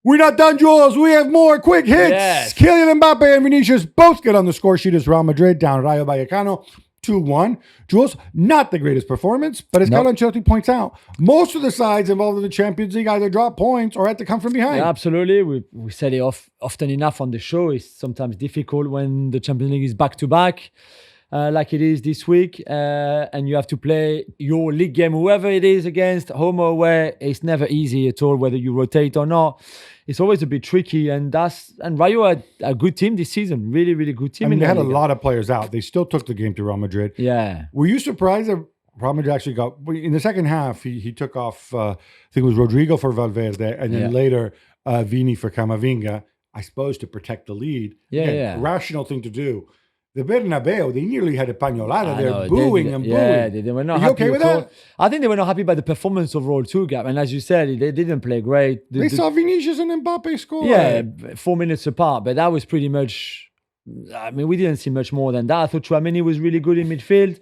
We're not done, Jules. We have more quick hits. Yes. Kylian Mbappe and Vinicius both get on the score sheet as Real Madrid down Rayo Vallecano 2-1. Jules, not the greatest performance, but as Carlo Ancelotti points out, most of the sides involved in the Champions League either drop points or had to come from behind. Yeah, absolutely. We said it often enough on the show. It's sometimes difficult when the Champions League is back-to-back. Like it is this week, and you have to play your league game, whoever it is, against home or away. It's never easy at all, whether you rotate or not. It's always a bit tricky, and Rayo are a good team this season, really, really good team. I mean, they had a lot of players out. They still took the game to Real Madrid. Yeah. Were you surprised that Real Madrid actually got, in the second half, he took off, I think it was Rodrigo for Valverde, and then later Vini for Camavinga, I suppose to protect the lead. Yeah. Rational thing to do. The Bernabeu, they nearly had a pañolada. They're booing and booing. Yeah, they were not Are you happy okay with at all. that? I think they were not happy by the performance overall too, Gab. And as you said, they didn't play great. They saw Vinicius and Mbappe score. Yeah, 4 minutes apart. But that was pretty much, I mean, we didn't see much more than that. I thought Tchouaméni was really good in midfield.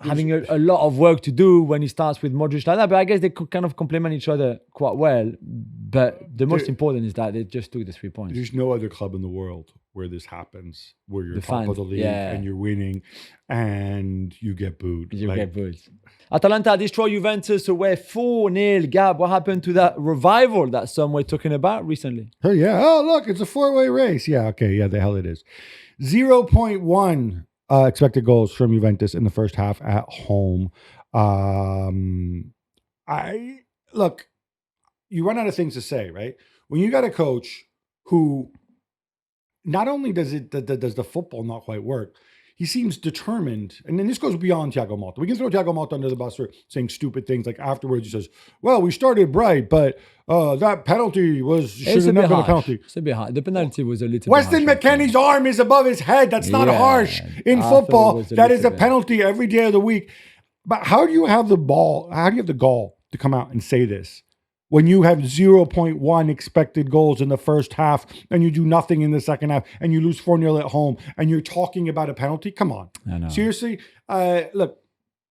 Having a lot of work to do when he starts with Modric like that. But I guess they could kind of complement each other quite well. But the most important is that they just took the 3 points. There's no other club in the world where this happens, where you're top of the league and you're winning and you get booed. You get booed. Atalanta destroy Juventus away 4-0. Gab, what happened to that revival that some were talking about recently? Oh, yeah. Oh, look, it's a four-way race. Yeah, okay. Yeah, the hell it is. 0.1 expected goals from Juventus in the first half at home. Look, you run out of things to say, right? When you got a coach who not only does the football not quite work, he seems determined. And then this goes beyond Thiago Motta. We can throw Thiago Motta under the bus for saying stupid things. Like afterwards, he says, well, we started bright, but that penalty should have never been a penalty. It's a bit hard. The penalty was a little Weston bit harsh. McKennie's arm is above his head. That's not harsh in football. That is a penalty every day of the week. But how do you have the ball? How do you have the gall to come out and say this? When you have 0.1 expected goals in the first half and you do nothing in the second half and you lose 4-0 at home and you're talking about a penalty? Come on. I know. Seriously? Look,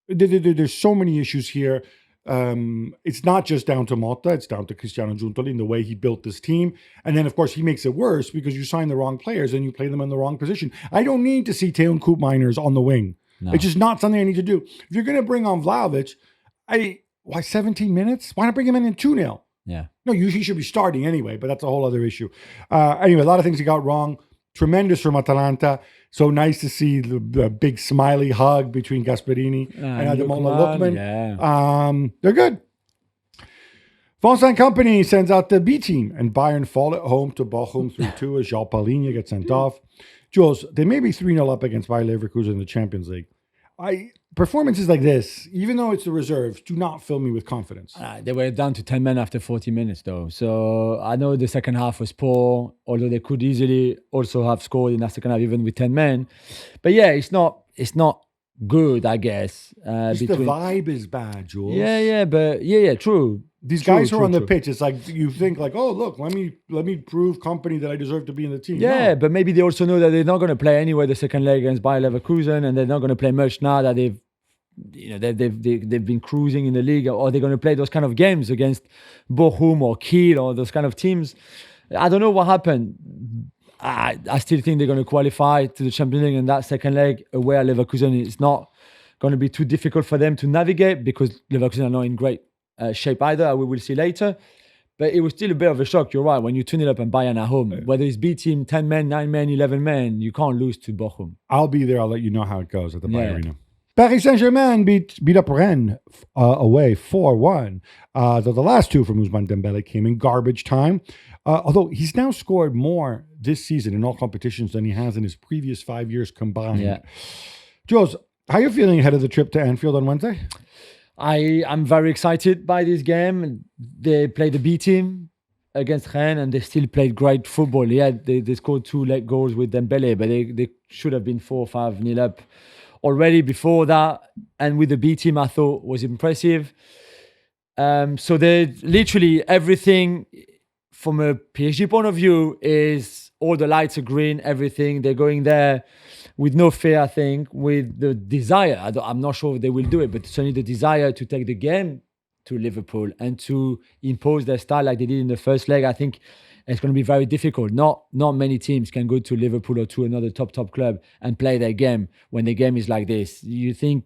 there's so many issues here. It's not just down to Motta. It's down to Cristiano Giuntoli and the way he built this team. And then, of course, he makes it worse because you sign the wrong players and you play them in the wrong position. I don't need to see Teun Koopmeiners on the wing. No. It's just not something I need to do. If you're going to bring on Vlahovic, why 17 minutes? Why not bring him in 2-0? Yeah. No, usually he should be starting anyway, but that's a whole other issue. Anyway, a lot of things he got wrong. Tremendous from Atalanta. So nice to see the big smiley hug between Gasperini and Ademola Lookman. Yeah. They're good. Fonsaint Company sends out the B team, and Bayern fall at home to Bochum 3-2 as João Paulinho gets sent off. Jules, they may be 3-0 up against Bayer Leverkusen in the Champions League. Performances like this, even though it's the reserves, do not fill me with confidence. They were down to 10 men after 40 minutes, though. So I know the second half was poor, although they could easily also have scored in the second half, even with 10 men. But yeah, it's not good, I guess. The vibe is bad, Jules. Yeah, true. These guys who are on the pitch, it's like you think like, oh, look, let me prove Company that I deserve to be in the team. Yeah, but maybe they also know that they're not going to play anyway the second leg against Bayer Leverkusen, and they're not going to play much now that they've been cruising in the league, or they're going to play those kind of games against Bochum or Kiel or those kind of teams. I don't know what happened. I still think they're going to qualify to the Champions League in that second leg away at Leverkusen. It's not going to be too difficult for them to navigate because Leverkusen are not in great shape either. We will see later. But it was still a bit of a shock. You're right. When you tune it up and Bayern at home, whether it's B team, 10 men, 9 men, 11 men, you can't lose to Bochum. I'll be there. I'll let you know how it goes at the Bayern Arena. Paris Saint-Germain beat up Rennes away 4-1. Though the last two from Ousmane Dembele came in garbage time. Although he's now scored more this season in all competitions than he has in his previous 5 years combined. Yeah. Jules, how are you feeling ahead of the trip to Anfield on Wednesday? I'm very excited by this game. They played the B team against Rennes and they still played great football. Yeah, they scored 2 late goals with Dembele, but they should have been 4-5-0 up already before that. And with the B team, I thought was impressive. So they literally everything from a PSG point of view is all the lights are green, everything. They're going there with no fear, I think, with the desire. I'm not sure if they will do it, but certainly the desire to take the game to Liverpool and to impose their style like they did in the first leg, I think it's going to be very difficult. Not many teams can go to Liverpool or to another top club and play their game when the game is like this. You think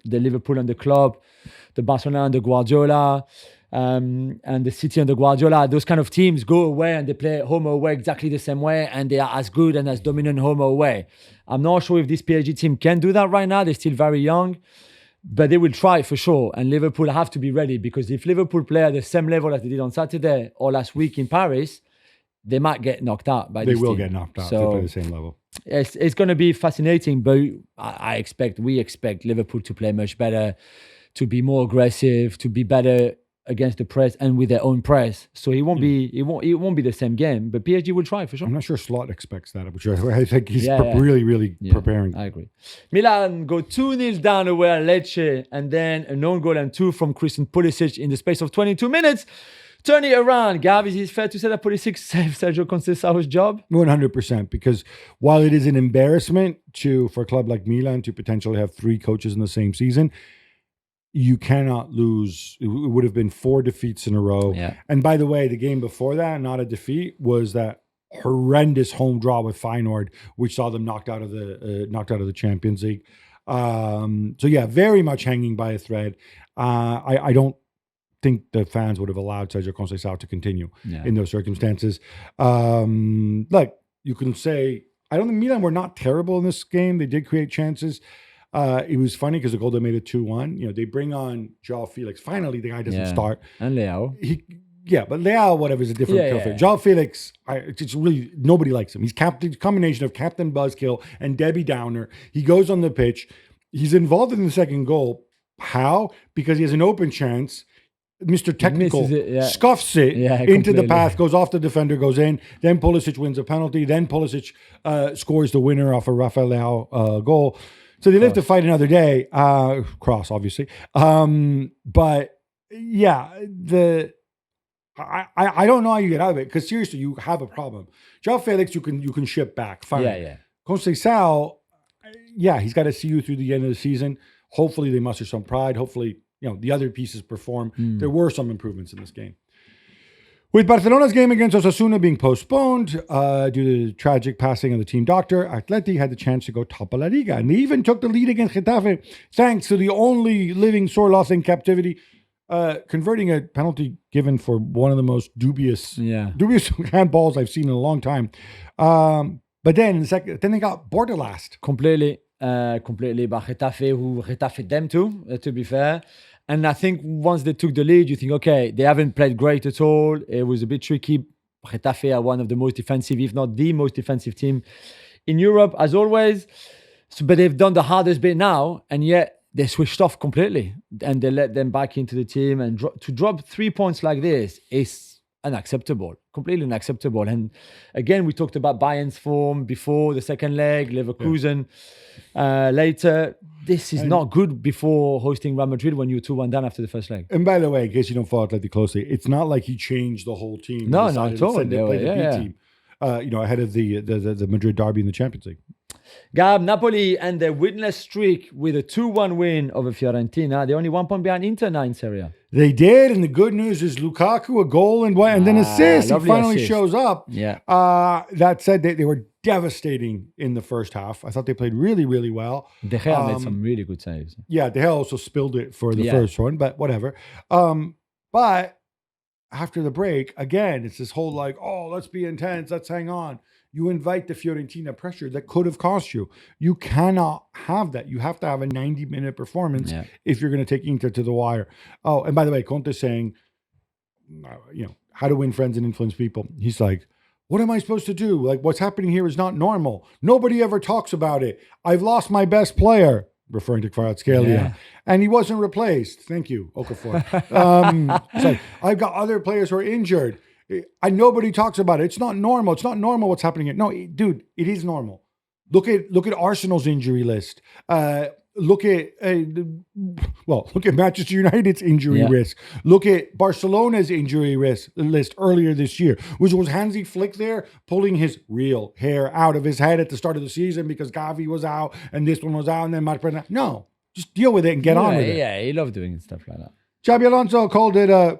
the Liverpool and the club, the Barcelona and the Guardiola, and the City and the Guardiola, those kind of teams go away and they play home or away exactly the same way, and they are as good and as dominant home or away. I'm not sure if this PSG team can do that right now. They're still very young, but they will try for sure. And Liverpool have to be ready, because if Liverpool play at the same level as they did on Saturday or last week in Paris, they might get knocked out by this team. They will get knocked out. So, they play the same level. It's going to be fascinating, but we expect Liverpool to play much better, to be more aggressive, to be better against the press and with their own press. So it won't be the same game, but PSG will try for sure. I'm not sure Slot expects that, which I think he's really preparing. I agree. Milan go 2-0 down away at Lecce, and then an own goal and 2 from Christian Pulisic in the space of 22 minutes. Turn it around. Gab, is it fair to say that Pulisic saved Sergio Conceição's job? 100%, because while it is an embarrassment for a club like Milan to potentially have 3 coaches in the same season, you cannot lose. It would have been 4 defeats in a row. Yeah. And by the way, the game before that, not a defeat, was that horrendous home draw with Feyenoord, which saw them knocked out of the Champions League. So yeah, very much hanging by a thread. I don't think the fans would have allowed Sergio Conceição to continue in those circumstances. Like you can say, I don't think Milan were not terrible in this game. They did create chances. It was funny because the goal they made it 2-1. They bring on João Felix. Finally, the guy doesn't start. And Leao. But Leao, whatever, is a different filter. João Felix, it's really, nobody likes him. He's combination of Captain Buzzkill and Debbie Downer. He goes on the pitch. He's involved in the second goal. How? Because he has an open chance. Mr. Technical scuffs it into the path, goes off the defender, goes in. Then Pulisic wins a penalty. Then Pulisic scores the winner off a Rafael Leao goal. So they live to fight another day. Cross, obviously. But yeah, I don't know how you get out of it, because seriously, you have a problem. João Felix, you can ship back. Fine. Yeah. Conceição, he's got to see you through the end of the season. Hopefully they muster some pride. Hopefully, the other pieces perform. There were some improvements in this game. With Barcelona's game against Osasuna being postponed due to the tragic passing of the team doctor, Atleti had the chance to go top of La Liga. And they even took the lead against Getafe, thanks to the only living sore loss in captivity, converting a penalty given for one of the most dubious handballs I've seen in a long time. But then they got bored of last. Completely. But Getafe them too, to be fair. And I think once they took the lead, you think, okay, they haven't played great at all. It was a bit tricky. Getafe are one of the most defensive, if not the most defensive team in Europe, as always. But they've done the hardest bit now, and yet they switched off completely. And they let them back into the team. And to drop 3 points like this is unacceptable, completely unacceptable. And again, we talked about Bayern's form before the second leg, Leverkusen later. This is not good before hosting Real Madrid when you're 2-1 down after the first leg. And by the way, in case you don't follow Atleti closely, it's not like he changed the whole team. No, not at all. They played the B team, ahead of the Madrid derby in the Champions League. Gab, Napoli and their winless streak with a 2-1 win over Fiorentina. They're only 1 point behind Inter now in Serie A. They did, and the good news is Lukaku, a goal and then assist. He finally shows up. Yeah. That said, they were devastating in the first half. I thought they played really, really well. De Gea made some really good saves. Yeah, De Gea also spilled it for the first one, but whatever. But after the break, again, it's this whole let's be intense, let's hang on. You invite the Fiorentina pressure that could have cost you. You cannot have that. You have to have a 90-minute performance if you're going to take Inter to the wire. Oh, and by the way, Conte's saying, how to win friends and influence people. He's like, what am I supposed to do? What's happening here is not normal. Nobody ever talks about it. I've lost my best player, referring to Kvaratskhelia, and he wasn't replaced. Thank you, Okafor. It's like, I've got other players who are injured. And nobody talks about it. It's not normal. It's not normal what's happening here. No, dude, it is normal. Look at Arsenal's injury list. Look at Manchester United's injury risk. Look at Barcelona's injury list earlier this year, which was Hansi Flick there pulling his real hair out of his head at the start of the season because Gavi was out and this one was out and then Marcotti. No, just deal with it and get on with it. Yeah, he loved doing stuff like that. Xabi Alonso called it a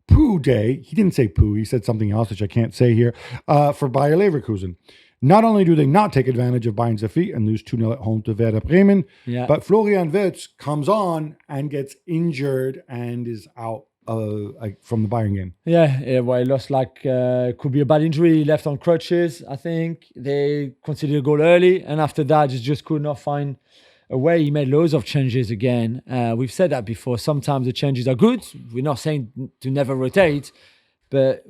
poo day. He didn't say poo. He said something else, which I can't say here, for Bayer Leverkusen. Not only do they not take advantage of Bayern's defeat and lose 2-0 at home to Werder Bremen, but Florian Wirtz comes on and gets injured and is out from the Bayern game. Yeah, well, he lost could be a bad injury. He left on crutches, I think. They conceded a goal early, and after that, just could not find a way. He made loads of changes again. We've said that before. Sometimes the changes are good. We're not saying to never rotate, but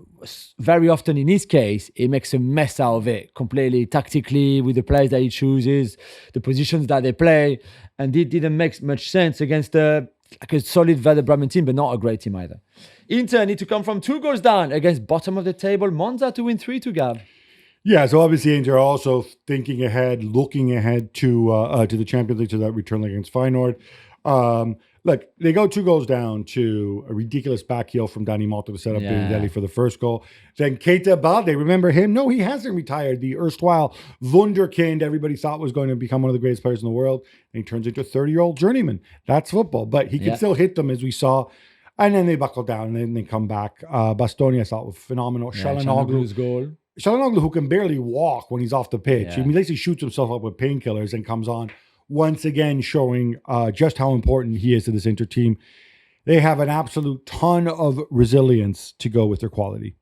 very often in his case, he makes a mess out of it completely tactically with the players that he chooses, the positions that they play, and it didn't make much sense against a solid Werder Bremen team, but not a great team either. Inter need to come from 2 goals down against bottom of the table Monza to win 3-2, Yeah, so obviously Inter are also thinking ahead, looking ahead to the Champions League, to that return leg against Feyenoord. Look, they go 2 goals down to a ridiculous back heel from Dani Mota to set up Delhi for the first goal. Then Keita Balde, remember him? No, he hasn't retired. The erstwhile wunderkind everybody thought was going to become one of the greatest players in the world. And he turns into a 30-year-old journeyman. That's football. But he can still hit them, as we saw. And then they buckle down and then they come back. Bastoni, I thought, was phenomenal. Çalhanoğlu's goal. Çalhanoğlu, who can barely walk when he's off the pitch. He basically shoots himself up with painkillers and comes on, once again showing just how important he is to this Inter team. They have an absolute ton of resilience to go with their quality.